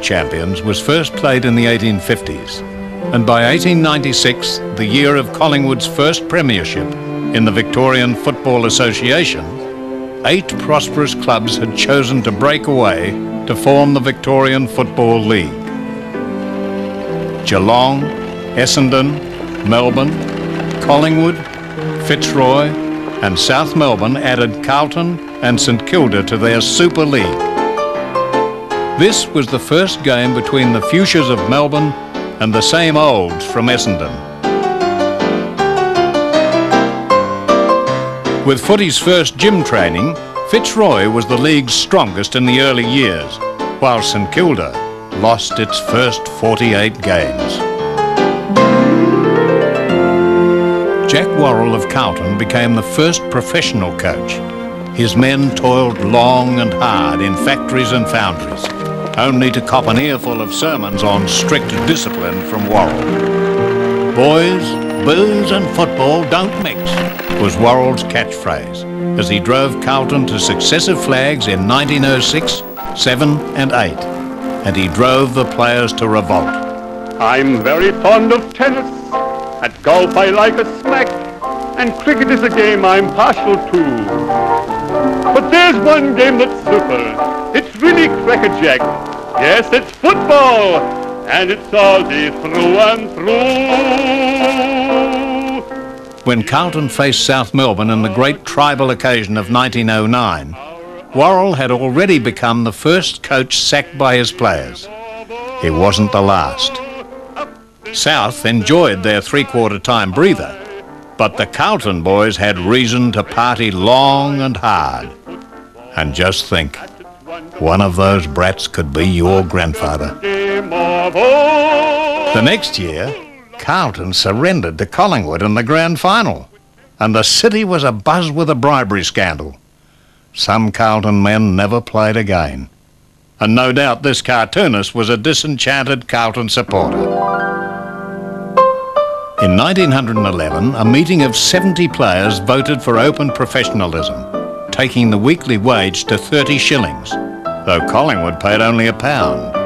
champions was first played in the 1850s, and by 1896, the year of Collingwood's first premiership in the Victorian Football Association, 8 prosperous clubs had chosen to break away to form the Victorian Football League. Geelong, Essendon, Melbourne, Collingwood, Fitzroy and South Melbourne added Carlton and St Kilda to their Super League. This was the first game between the Fuchsias of Melbourne and the same olds from Essendon. With footy's first gym training, Fitzroy was the league's strongest in the early years, while St Kilda lost its first 48 games. Jack Worrell of Carlton became the first professional coach. His men toiled long and hard in factories and foundries, only to cop an earful of sermons on strict discipline from Worrell. Boys, booze and football don't mix, was Worrell's catchphrase as he drove Carlton to successive flags in 1906, 7 and 8, and he drove the players to revolt. I'm very fond of tennis. At golf I like a smack, and cricket is a game I'm partial to. But there's one game that's super. It's really crackerjack. Yes, it's football, and it's salty through and through. When Carlton faced South Melbourne in the great tribal occasion of 1909, Worrell had already become the first coach sacked by his players. He wasn't the last. South enjoyed their three-quarter time breather, but the Carlton boys had reason to party long and hard. And just think, one of those brats could be your grandfather. The next year, Carlton surrendered to Collingwood in the grand final, and the city was abuzz with a bribery scandal. Some Carlton men never played again, and no doubt this cartoonist was a disenchanted Carlton supporter. In 1911, a meeting of 70 players voted for open professionalism, taking the weekly wage to 30 shillings, though Collingwood paid only £1.